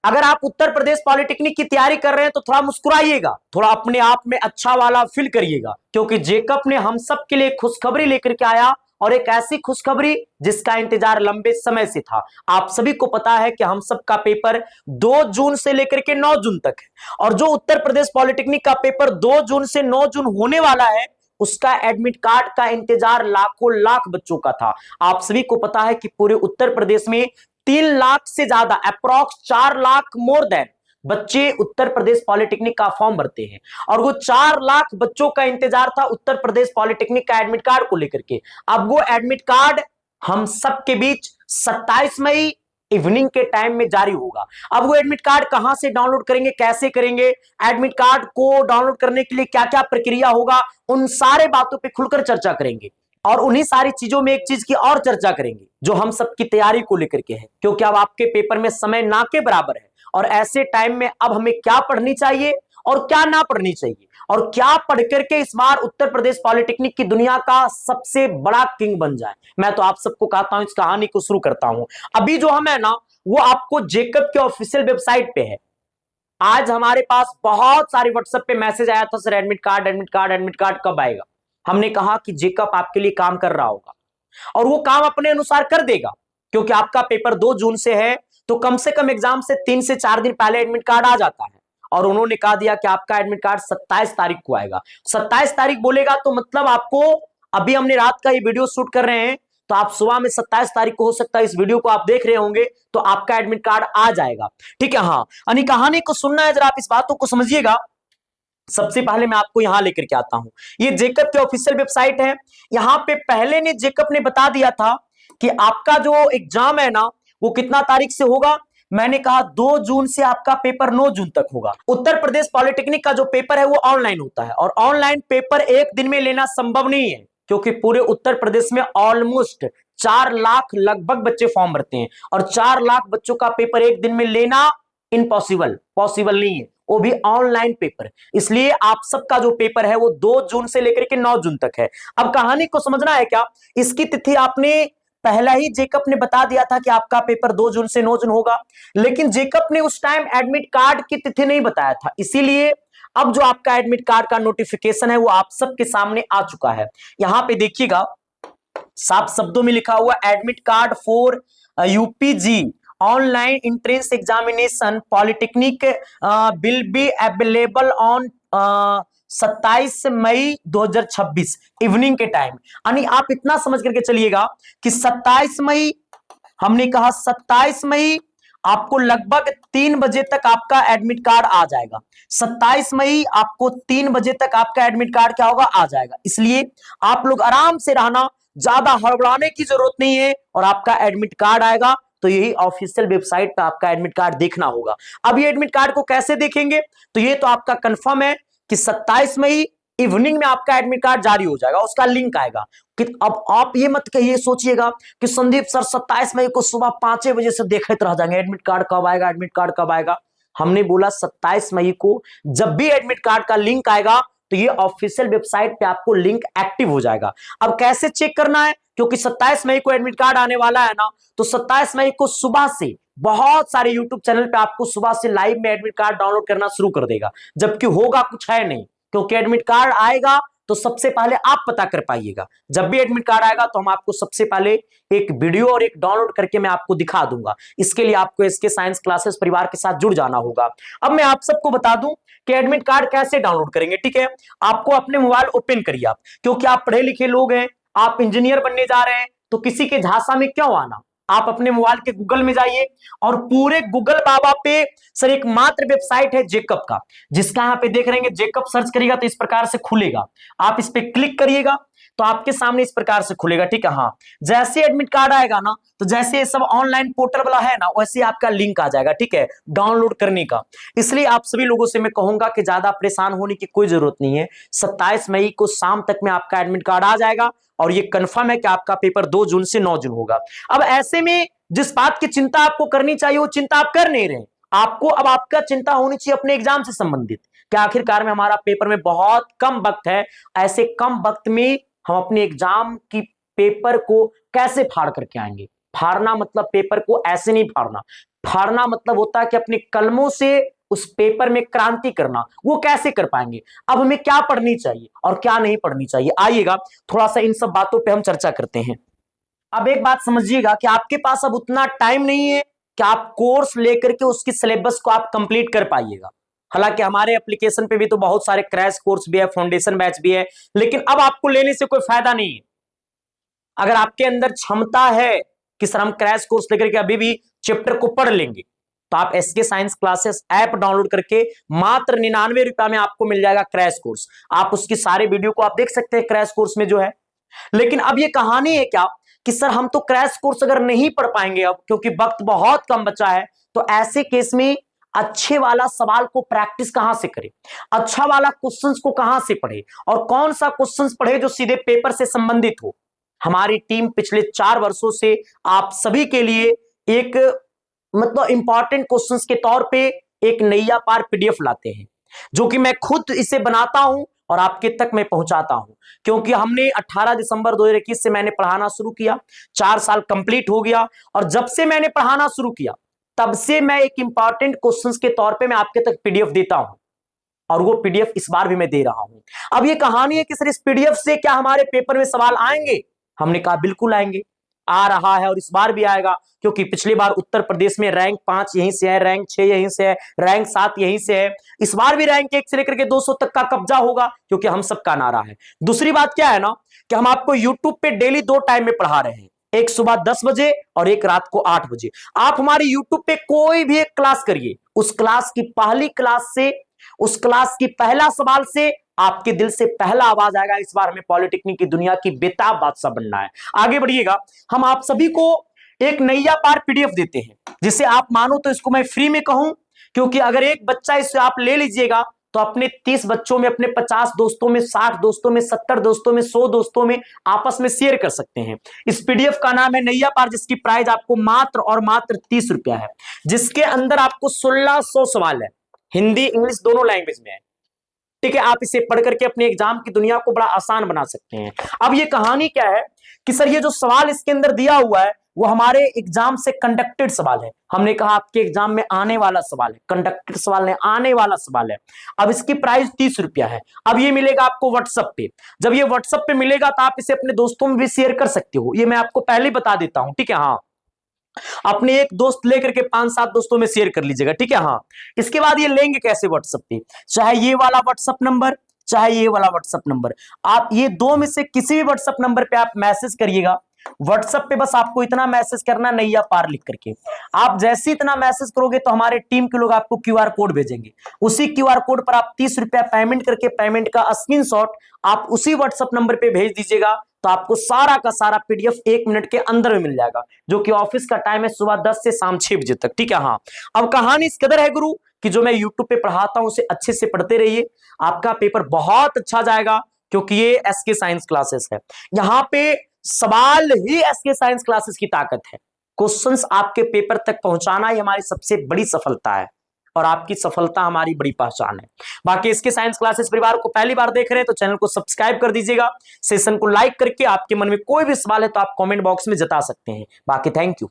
अगर आप उत्तर प्रदेश पॉलिटेक्निक की तैयारी कर रहे हैं तो थोड़ा मुस्कुराइएगा, थोड़ा अपने आप में अच्छा वाला फील करिएगा, क्योंकि जेकब ने हम सब के लिए खुशखबरी लेकर के आया, और एक ऐसी खुशखबरी जिसका इंतजार लंबे समय से था। आप सभी को पता है कि हम सब का पेपर 2 जून से लेकर के 9 जून तक है, और जो उत्तर प्रदेश पॉलिटेक्निक का पेपर 2 जून से 9 जून होने वाला है, उसका एडमिट कार्ड का इंतजार लाखों लाख बच्चों का था। आप सभी को पता है कि पूरे उत्तर प्रदेश में 3 लाख से ज्यादा, अप्रॉक्स 4 लाख मोर देन बच्चे उत्तर प्रदेश पॉलिटेक्निक का फॉर्म भरते हैं, और वो 4 लाख बच्चों का इंतजार था उत्तर प्रदेश पॉलिटेक्निक का एडमिट कार्ड को लेकर के। अब वो एडमिट कार्ड हम सबके बीच 27 मई इवनिंग के टाइम में जारी होगा। अब वो एडमिट कार्ड कहां से डाउनलोड करेंगे, कैसे करेंगे, एडमिट कार्ड को डाउनलोड करने के लिए क्या क्या प्रक्रिया होगा, उन सारे बातों पे खुलकर चर्चा करेंगे। और उन्हीं सारी चीजों में एक चीज की और चर्चा करेंगे जो हम सबकी तैयारी को लेकर के है, क्योंकि अब आपके पेपर में समय ना के बराबर है, और ऐसे टाइम में अब हमें क्या पढ़नी चाहिए और क्या ना पढ़नी चाहिए, और क्या पढ़ करके इस बार उत्तर प्रदेश पॉलिटेक्निक की दुनिया का सबसे बड़ा किंग बन जाए। मैं तो आप सबको कहता हूं, इस कहानी को शुरू करता हूं। अभी जो हम है ना, वो आपको जेकब के ऑफिशियल वेबसाइट पे है। आज हमारे पास बहुत सारे व्हाट्सएप पे मैसेज आया था, sir admit card admit card admit card कब आएगा। हमने कहा कि जेकब आपके लिए काम कर रहा होगा, और वो काम अपने अनुसार कर देगा, क्योंकि आपका पेपर 2 जून से है, तो कम से कम एग्जाम से 3 से 4 दिन पहले एडमिट कार्ड आ जाता है। और उन्होंने कहा दिया कि आपका एडमिट कार्ड 27 तारीख को आएगा। 27 तारीख बोलेगा तो मतलब आपको, अभी हमने रात का ये वीडियो शूट कर रहे हैं, तो आप सुबह में 27 तारीख को, हो सकता है इस वीडियो को आप देख रहे होंगे, तो आपका एडमिट कार्ड आ जाएगा। ठीक है, हाँ, यानी कहानी को सुनना है, जरा आप इस बातों को समझिएगा। सबसे पहले मैं आपको यहां लेकर के आता हूं, ये जेकब के ऑफिशियल वेबसाइट है। यहां पे पहले ने जेकब ने बता दिया था कि आपका जो एग्जाम है ना, वो कितना तारीख से होगा। मैंने कहा 2 जून से आपका पेपर 9 जून तक होगा। उत्तर प्रदेश पॉलिटेक्निक का जो पेपर है वो ऑनलाइन होता है, और ऑनलाइन पेपर एक दिन में लेना संभव नहीं है, क्योंकि पूरे उत्तर प्रदेश में ऑलमोस्ट 4 लाख लगभग बच्चे फॉर्म भरते हैं, और 4 लाख बच्चों का पेपर एक दिन में लेना इम्पॉसिबल, पॉसिबल नहीं है, वो भी ऑनलाइन पेपर। इसलिए आप सबका जो पेपर है वो 2 जून से लेकर के 9 जून तक है। अब कहानी को समझना है क्या, इसकी तिथि आपने पहला ही जेकब ने बता दिया था कि आपका पेपर 2 जून से 9 जून होगा, लेकिन जेकब ने उस टाइम एडमिट कार्ड की तिथि नहीं बताया था। इसीलिए अब जो आपका एडमिट कार्ड का नोटिफिकेशन है वो आप सबके सामने आ चुका है। यहां पे देखिएगा, साफ शब्दों में लिखा हुआ, admit card for UPG online entrance examination polytechnic will be available on 27 May 2026 evening के टाइम। यानी आप इतना समझ करके चलिएगा कि 27 मई, हमने कहा 27 मई आपको लगभग 3 बजे तक आपका एडमिट कार्ड आ जाएगा। 27 मई आपको 3 बजे तक आपका एडमिट कार्ड क्या होगा, आ जाएगा। इसलिए आप लोग आराम से रहना, ज्यादा हड़बड़ाने की जरूरत नहीं है, और आपका एडमिट कार्ड आएगा तो यही ऑफिशियल वेबसाइट पे आपका एडमिट कार्ड देखना होगा। अब ये एडमिट कार्ड को कैसे देखेंगे, तो ये तो आपका कंफर्म है कि 27 मई इवनिंग में आपका एडमिट कार्ड जारी हो जाएगा, उसका लिंक आएगा। कि अब आप ये मत कहिए, सोचिएगा कि संदीप सर 27 मई को सुबह 5 बजे से देखते रह जाएंगे, एडमिट कार्ड कब आएगा, एडमिट कार्ड कब आएगा। हमने बोला 27 मई को जब भी एडमिट कार्ड का लिंक आएगा तो ये ऑफिशियल वेबसाइट पे आपको लिंक एक्टिव हो जाएगा। अब कैसे चेक करना है, क्योंकि 27 मई को एडमिट कार्ड आने वाला है ना, तो 27 मई को सुबह से बहुत सारे यूट्यूब चैनल पे आपको सुबह से लाइव में एडमिट कार्ड डाउनलोड करना शुरू कर देगा, जबकि होगा कुछ है नहीं, क्योंकि एडमिट कार्ड आएगा तो सबसे पहले आप पता कर पाइएगा। जब भी एडमिट कार्ड आएगा तो हम आपको सबसे पहले एक वीडियो और एक डाउनलोड करके मैं आपको दिखा दूंगा। इसके लिए आपको एसके साइंस क्लासेस परिवार के साथ जुड़ जाना होगा। अब मैं आप सबको बता दूं कि एडमिट कार्ड कैसे डाउनलोड करेंगे। ठीक है, आपको अपने मोबाइल ओपन करिए आप, क्योंकि आप पढ़े लिखे लोग हैं, आप इंजीनियर बनने जा रहे हैं, तो किसी के झांसा में क्यों आना। आप अपने मोबाइल के गूगल में जाइए, और पूरे गूगल बाबा पे सर एक मात्र वेबसाइट है जेकब का, जिसका यहाँ पे देख रहे हैं जेकब सर्च करिएगा तो इस प्रकार से खुलेगा। आप इस पे क्लिक करिएगा तो आपके सामने इस प्रकार से खुलेगा। ठीक है, हाँ, जैसे एडमिट कार्ड आएगा ना, तो जैसे ये सब ऑनलाइन पोर्टल वाला है ना, वैसे आपका लिंक आ जाएगा। ठीक है, डाउनलोड करने का। इसलिए आप सभी लोगों से मैं कहूंगा कि ज्यादा परेशान होने की कोई जरूरत नहीं है। 27 मई को शाम तक में आपका एडमिट कार्ड आ जाएगा, और ये कंफर्म है कि आपका पेपर 2 जून से 9 जून होगा। अब ऐसे में जिस बात की चिंता आपको करनी चाहिए वो चिंता आप कर नहीं रहे। आपको अब आपका चिंता होनी चाहिए अपने एग्जाम से संबंधित, कि आखिरकार में हमारा पेपर में बहुत कम वक्त है, ऐसे कम वक्त में हम अपने एग्जाम की पेपर को कैसे फाड़ करके आएंगे। फाड़ना मतलब पेपर को ऐसे नहीं फाड़ना, फाड़ना मतलब होता है कि अपने कलमों से उस पेपर में क्रांति करना। वो कैसे कर पाएंगे? अब हमें क्या पढ़नी चाहिए और क्या नहीं पढ़नी चाहिए, आइएगा थोड़ा सा इन सब बातों पे हम चर्चा करते हैं। अब एक बात समझिएगा कि आपके पास अब उतना टाइम नहीं है कि आप कोर्स लेकर के उसकी सिलेबस को आप कंप्लीट कर पाइएगा। हालांकि हमारे एप्लीकेशन पे भी तो बहुत सारे क्रैश कोर्स भी है, फाउंडेशन बैच भी है, लेकिन अब आपको लेने से कोई फायदा नहीं है। अगर आपके अंदर क्षमता है कि सर हम क्रैश कोर्स लेकर के अभी भी चैप्टर को पढ़ लेंगे, तो आप SK science classes app download करके मात्र 99 रुपया में आपको मिल जाएगा क्रैश कोर्स। आप उसकी सारे वीडियो को आप देख सकते हैं क्रैश कोर्स में जो है। लेकिन अब ये कहानी है क्या कि सर हम तो क्रैश कोर्स अगर नहीं पढ़ पाएंगे अब, क्योंकि वक्त बहुत कम बचा है, तो ऐसे केस में अच्छे वाला सवाल को प्रैक्टिस कहां से करें, अच्छा वाला क्वेश्चंस को कहां से पढ़े और कौन सा क्वेश्चंस पढ़े जो सीधे पेपर से संबंधित हो। हमारी टीम पिछले 4 वर्षों से आप सभी के लिए एक मतलब इंपॉर्टेंट क्वेश्चंस के तौर पे एक नैया पार पीडीएफ लाते हैं, जो कि मैं खुद इसे बनाता हूं और आपके तक मैं पहुंचाता हूं। क्योंकि हमने 18 दिसंबर 2021 से मैंने पढ़ाना शुरू किया, 4 साल कंप्लीट हो गया, और जब से मैंने पढ़ाना शुरू किया तब से मैं एक इंपॉर्टेंट क्वेश्चंस के तौर पे मैं आपके तक पीडीएफ देता हूं, और वो पीडीएफ इस बार भी मैं दे रहा हूं। अब ये कहानी है कि सर इस पीडीएफ से क्या हमारे पेपर में सवाल आएंगे? हमने कहा बिल्कुल आएंगे, आ रहा है और इस बार भी आएगा। क्योंकि पिछली बार उत्तर प्रदेश में रैंक 5 यहीं से है, रैंक 6 यहीं से है, रैंक 7 यहीं से है। इस बार भी रैंक 1 से लेकर के 200 तक का कब्जा होगा, क्योंकि हम सबका नारा है। दूसरी बात क्या है ना कि हम आपको यूट्यूब पे डेली 2 टाइम में पढ़ा रहे हैं, एक सुबह 10 बजे और एक रात को 8 बजे। आप हमारे यूट्यूब पे कोई भी एक क्लास करिए, उस क्लास की पहली क्लास से, उस क्लास की पहला सवाल से आपके दिल से पहला आवाज आएगा, इस बार हमें पॉलिटेक्निक की दुनिया की बेताब बादशाह बनना है। आगे बढ़िएगा, हम आप सभी को एक नैया पार पीडीएफ देते हैं, जिसे आप मानो तो इसको मैं फ्री में कहूं, क्योंकि अगर एक बच्चा इसे आप ले लीजिएगा तो अपने 30 बच्चों में, अपने 50 दोस्तों में, 60 दोस्तों में, 70 दोस्तों में, 100 दोस्तों में आपस में शेयर कर सकते हैं। इस पीडीएफ का नाम है नैया पार, जिसकी प्राइस आपको मात्र और मात्र 30 रुपया है, जिसके अंदर आपको 1600 सवाल है, हिंदी इंग्लिश दोनों लैंग्वेज में है। ठीक है, आप इसे पढ़ करके अपने एग्जाम की दुनिया को बड़ा आसान बना सकते हैं। अब ये कहानी क्या है कि सर ये जो सवाल इसके अंदर दिया हुआ है वो हमारे एग्जाम से कंडक्टेड सवाल है। हमने कहा आपके एग्जाम में आने वाला सवाल है, कंडक्टेड सवाल है, आने वाला सवाल है। अब इसकी प्राइस 30 रुपया है। अब ये मिलेगा आपको व्हाट्सएप पे। जब ये व्हाट्सएप पे मिलेगा तो आप इसे अपने दोस्तों में भी शेयर कर सकते हो, ये मैं आपको पहले ही बता देता हूं। ठीक है, हाँ, अपने एक दोस्त लेकर के 5-7 दोस्तों में शेयर कर लीजिएगा। ठीक है, हाँ। इसके बाद ये लेंगे कैसे व्हाट्सएप पे, चाहे ये वाला व्हाट्सएप नंबर, चाहे ये वाला व्हाट्सएप नंबर, आप ये 2 में से किसी भी व्हाट्सएप नंबर पे आप मैसेज करिएगा। व्हाट्सएप पे बस आपको इतना मैसेज करना, नैया पार लिख करके। आप जैसे इतना मैसेज करोगे तो हमारे टीम के लोग आपको क्यूआर कोड भेजेंगे। उसी क्यूआर कोड पर आप 30 रुपया पेमेंट करके पेमेंट का स्क्रीनशॉट आप उसी व्हाट्सएप नंबर पे भेज दीजिएगा, तो आपको सारा का सारा पीडीएफ 1 मिनट के अंदर में मिल जाएगा, जो कि ऑफिस का टाइम है सुबह 10 से शाम 6 बजे तक। ठीक है, हाँ। अब कहानी इस कदर है गुरु कि जो मैं यूट्यूब पे पढ़ाता हूं उसे अच्छे से पढ़ते रहिए, आपका पेपर बहुत अच्छा जाएगा। क्योंकि ये एसके साइंस क्लासेस है, यहाँ पे सवाल ही एसके साइंस क्लासेस की ताकत है। क्वेश्चंस आपके पेपर तक पहुंचाना ही हमारी सबसे बड़ी सफलता है, और आपकी सफलता हमारी बड़ी पहचान है। बाकी इसके साइंस क्लासेस परिवार को पहली बार देख रहे हैं तो चैनल को सब्सक्राइब कर दीजिएगा, सेशन को लाइक करके आपके मन में कोई भी सवाल है तो आप कमेंट बॉक्स में जता सकते हैं। बाकी थैंक यू।